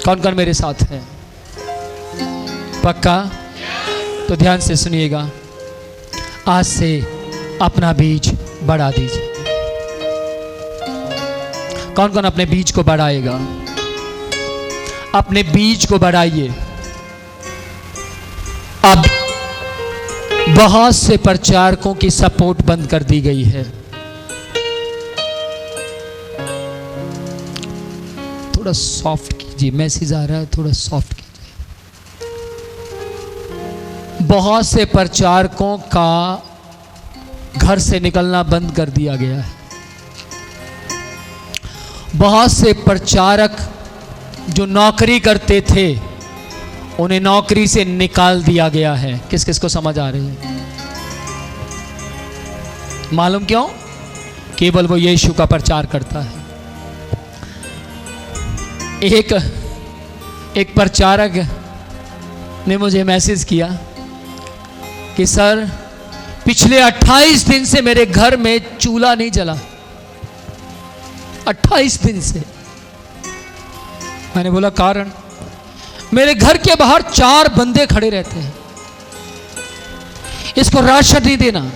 कौन कौन मेरे साथ है? पक्का? तो ध्यान से सुनिएगा। आज से अपना बीज बढ़ा दीजिए। कौन कौन अपने बीज को बढ़ाएगा? अपने बीज को बढ़ाइए। अब बहुत से प्रचारकों की सपोर्ट बंद कर दी गई है। थोड़ा सॉफ्ट कीजिए, मैसेज आ रहा है, थोड़ा सॉफ्ट कीजिए। बहुत से प्रचारकों का घर से निकलना बंद कर दिया गया है। बहुत से प्रचारक जो नौकरी करते थे उन्हें नौकरी से निकाल दिया गया है। किस किस को समझ आ रही है? मालूम क्यों? केवल वो यीशु का प्रचार करता है। एक प्रचारक ने मुझे मैसेज किया कि सर पिछले 28 दिन से मेरे घर में चूल्हा नहीं जला। 28 दिन से। मैंने बोला कारण? मेरे घर के बाहर 4 बंदे खड़े रहते हैं। इसको राशन नहीं देना,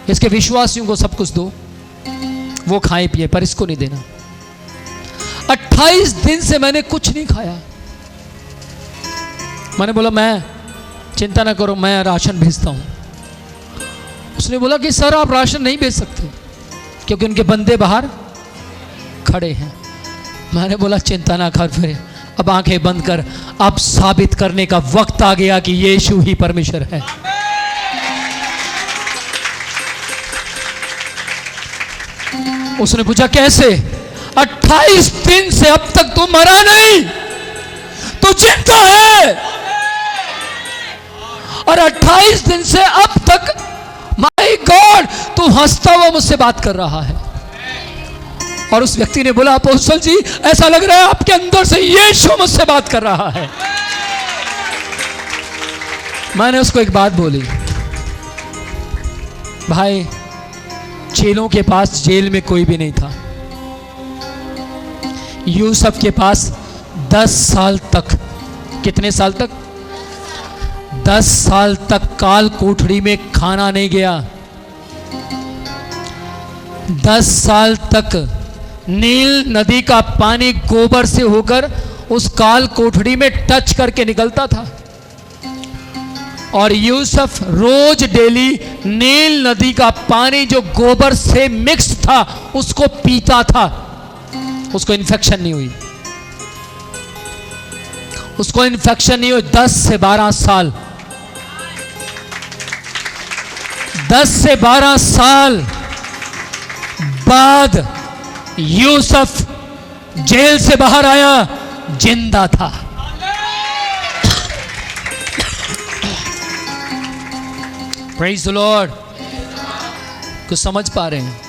इसके विश्वासियों को सब कुछ दो, वो खाए पिए, पर इसको नहीं देना। 28 दिन से मैंने कुछ नहीं खाया। मैंने बोला मैं चिंता ना करो, मैं राशन भेजता हूं। उसने बोला कि सर आप राशन नहीं भेज सकते क्योंकि उनके बंदे बाहर खड़े हैं। मैंने बोला चिंता ना कर, फिर अब आंखें बंद कर। अब साबित करने का वक्त आ गया कि यीशु ही परमेश्वर है। उसने पूछा कैसे? 28 दिन से अब तक तू मरा नहीं, तो चिंता है। और 28 दिन से अब तक माय गॉड तू हंसता हुआ मुझसे बात कर रहा है। और उस व्यक्ति ने बोला अपोस्टल जी ऐसा लग रहा है आपके अंदर से यीशु मुझसे बात कर रहा है। मैंने उसको एक बात बोली, भाई चेलों के पास जेल में कोई भी नहीं था। यूसुफ के पास 10 साल तक, कितने साल तक? 10 साल तक काल कोठरी में खाना नहीं गया। 10 साल तक नील नदी का पानी गोबर से होकर उस काल कोठरी में टच करके निकलता था। और यूसुफ रोज डेली नील नदी का पानी जो गोबर से मिक्स था उसको पीता था। उसको इन्फेक्शन नहीं हुई, उसको इन्फेक्शन नहीं हुई। 10 से 12 साल, 10 से 12 साल बाद यूसुफ जेल से बाहर आया, जिंदा था। Praise the Lord. कुछ समझ पा रहे हैं?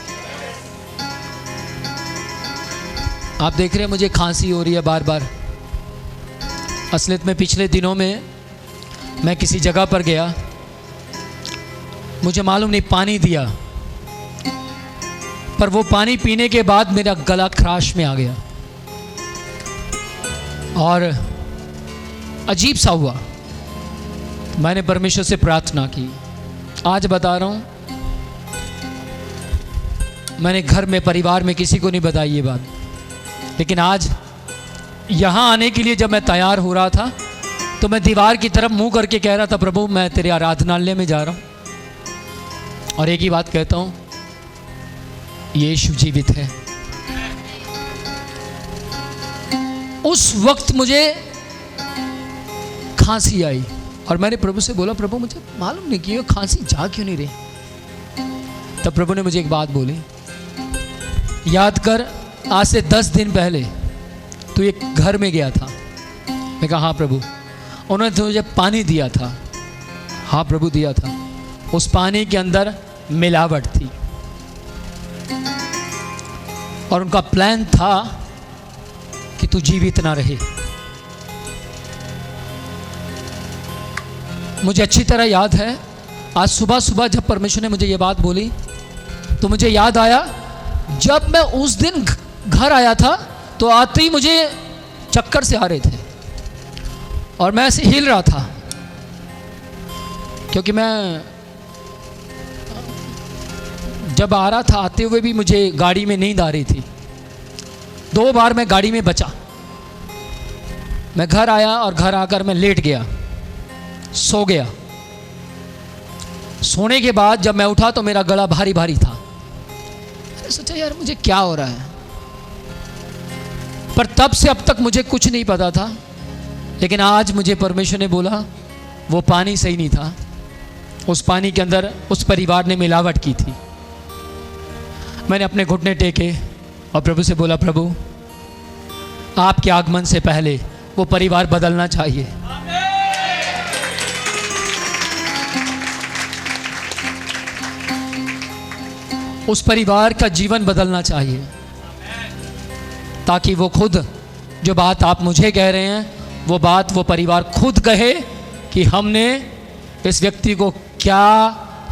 आप देख रहे हैं मुझे खांसी हो रही है बार बार। असलियत में पिछले दिनों में मैं किसी जगह पर गया, मुझे मालूम नहीं पानी दिया, पर वो पानी पीने के बाद मेरा गला खराश में आ गया और अजीब सा हुआ। मैंने परमेश्वर से प्रार्थना की। आज बता रहा हूं, मैंने घर में परिवार में किसी को नहीं बताई ये बात, लेकिन आज यहां आने के लिए जब मैं तैयार हो रहा था तो मैं दीवार की तरफ मुंह करके कह रहा था प्रभु मैं तेरे आराधनालय में जा रहा हूं और एक ही बात कहता हूं, यीशु जीवित है। उस वक्त मुझे खांसी आई और मैंने प्रभु से बोला प्रभु मुझे मालूम नहीं कि ये खांसी जा क्यों नहीं रही। तब प्रभु ने मुझे एक बात बोली, याद कर आज से 10 दिन पहले तू एक घर में गया था। मैं कहा हाँ प्रभु। उन्होंने तुझे पानी दिया था। हाँ प्रभु दिया था। उस पानी के अंदर मिलावट थी और उनका प्लान था कि तू जीवित ना रहे। मुझे अच्छी तरह याद है, आज सुबह सुबह जब परमेश्वर ने मुझे ये बात बोली तो मुझे याद आया जब मैं उस दिन घर आया था तो आते ही मुझे चक्कर से आ रहे थे और मैं ऐसे हिल रहा था, क्योंकि मैं जब आ रहा था आते हुए भी मुझे गाड़ी में नींद आ रही थी। 2 बार मैं गाड़ी में बचा। मैं घर आया और घर आकर मैं लेट गया, सो गया। सोने के बाद जब मैं उठा तो मेरा गला भारी भारी था। मैंने सोचा यार मुझे क्या हो रहा है, पर तब से अब तक मुझे कुछ नहीं पता था। लेकिन आज मुझे परमेश्वर ने बोला वो पानी सही नहीं था, उस पानी के अंदर उस परिवार ने मिलावट की थी। मैंने अपने घुटने टेके और प्रभु से बोला, प्रभु आपके आगमन से पहले वो परिवार बदलना चाहिए। उस परिवार का जीवन बदलना चाहिए, ताकि वो खुद जो बात आप मुझे कह रहे हैं वो बात वो परिवार खुद कहे कि हमने इस व्यक्ति को क्या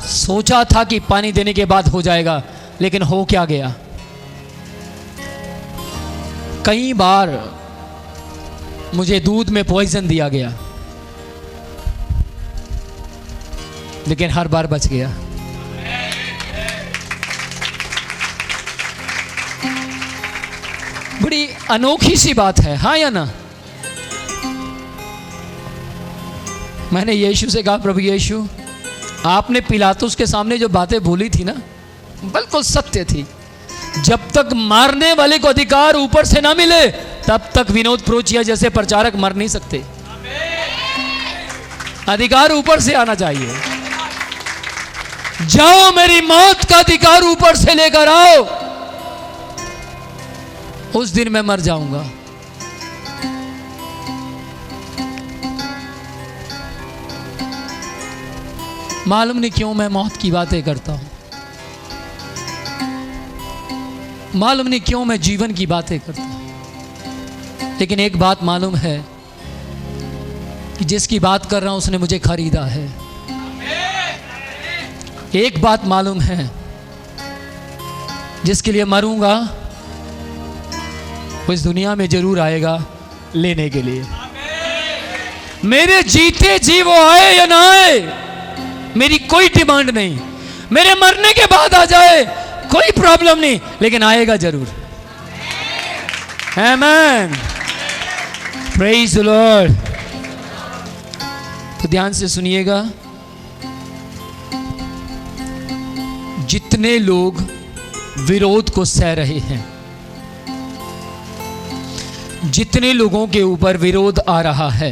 सोचा था कि पानी देने के बाद हो जाएगा, लेकिन हो क्या गया। कई बार मुझे दूध में पॉइजन दिया गया, लेकिन हर बार बच गया। बड़ी अनोखी सी बात है, हाँ या ना। मैंने यीशु से कहा, प्रभु यीशु आपने पिलातुस के सामने जो बातें बोली थी ना, बिल्कुल सत्य थी। जब तक मारने वाले को अधिकार ऊपर से ना मिले तब तक विनोद प्रोचिया जैसे प्रचारक मर नहीं सकते। अधिकार ऊपर से आना चाहिए। जाओ मेरी मौत का अधिकार ऊपर से लेकर आओ, उस दिन मैं मर जाऊंगा। मालूम नहीं क्यों मैं मौत की बातें करता हूं, मालूम नहीं क्यों मैं जीवन की बातें करता हूं, लेकिन एक बात मालूम है कि जिसकी बात कर रहा हूं उसने मुझे खरीदा है। एक बात मालूम है, जिसके लिए मरूंगा वो इस दुनिया में जरूर आएगा लेने के लिए। मेरे जीते जी वो आए या ना आए, मेरी कोई डिमांड नहीं। मेरे मरने के बाद आ जाए कोई प्रॉब्लम नहीं, लेकिन आएगा जरूर। आमेन, प्रेज द लॉर्ड। तो ध्यान से सुनिएगा, जितने लोग विरोध को सह रहे हैं, जितने लोगों के ऊपर विरोध आ रहा है,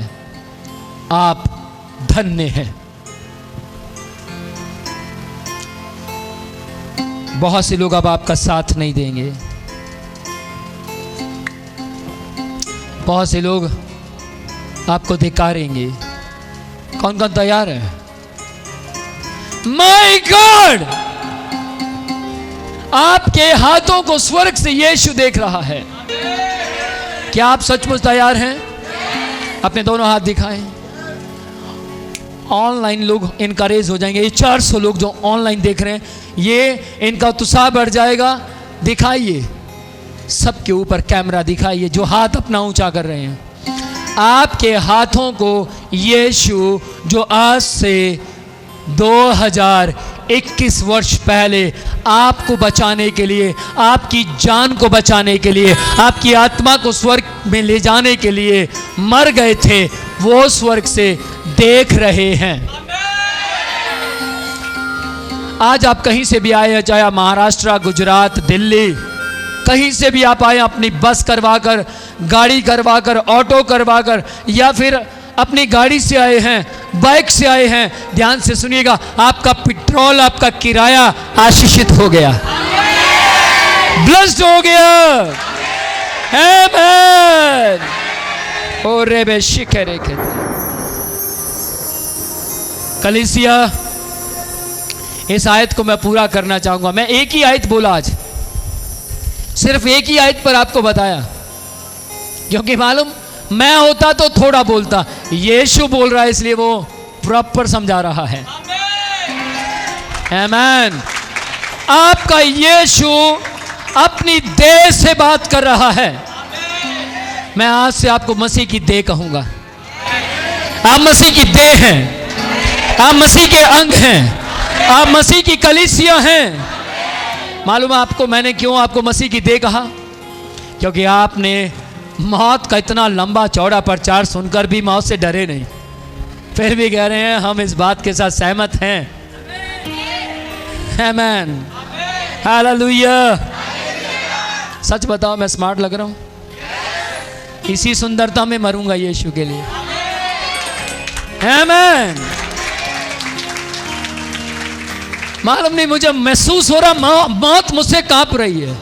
आप धन्य हैं। बहुत से लोग अब आपका साथ नहीं देंगे, बहुत से लोग आपको धिक्कारेंगे। कौन कौन तैयार है? माय गॉड, आपके हाथों को स्वर्ग से यीशु देख रहा है। क्या आप सचमुच तैयार हैं? अपने दोनों हाथ दिखाएं। ऑनलाइन लोग इनकरेज हो जाएंगे। ये 400 लोग जो ऑनलाइन देख रहे हैं, ये इनका उत्साह बढ़ जाएगा। दिखाइए, सबके ऊपर कैमरा दिखाइए जो हाथ अपना ऊंचा कर रहे हैं। आपके हाथों को यीशु जो आज से 2021 वर्ष पहले आपको बचाने के लिए, आपकी जान को बचाने के लिए, आपकी आत्मा को स्वर्ग में ले जाने के लिए मर गए थे, वो स्वर्ग से देख रहे हैं। आज आप कहीं से भी आए, चाहे महाराष्ट्र, गुजरात, दिल्ली, कहीं से भी आप आए, अपनी बस करवाकर, गाड़ी करवाकर, ऑटो करवाकर, या फिर अपनी गाड़ी से आए हैं, बाइक से आए हैं, ध्यान से सुनिएगा, आपका पेट्रोल, आपका किराया आशीषित हो गया, ब्लेस्ड हो गया। आमेन। ओ रे बे शिखरे के कलीसिया, इस आयत को मैं पूरा करना चाहूंगा। मैं एक ही आयत बोला आज, सिर्फ एक ही आयत पर आपको बताया, क्योंकि मालूम मैं होता तो थोड़ा बोलता, यीशु बोल रहा है इसलिए वो प्रॉपर समझा रहा है। आमेन। आपका यीशु अपनी देह से बात कर रहा है। मैं आज से आपको मसीह की देह कहूंगा। आप मसीह की देह हैं, आप मसीह के अंग हैं, आप मसीह की कलीसिया हैं। मालूम है आपको मैंने क्यों आपको मसीह की देह कहा? क्योंकि आपने मौत का इतना लंबा चौड़ा प्रचार सुनकर भी मौत से डरे नहीं, फिर भी कह रहे हैं हम इस बात के साथ सहमत हैं। आमीन, हालेलुया। सच बताओ मैं स्मार्ट लग रहा हूं? इसी सुंदरता में मरूंगा यीशु के लिए। आमीन। मालूम नहीं मुझे महसूस हो रहा मौत मुझसे कांप रही है।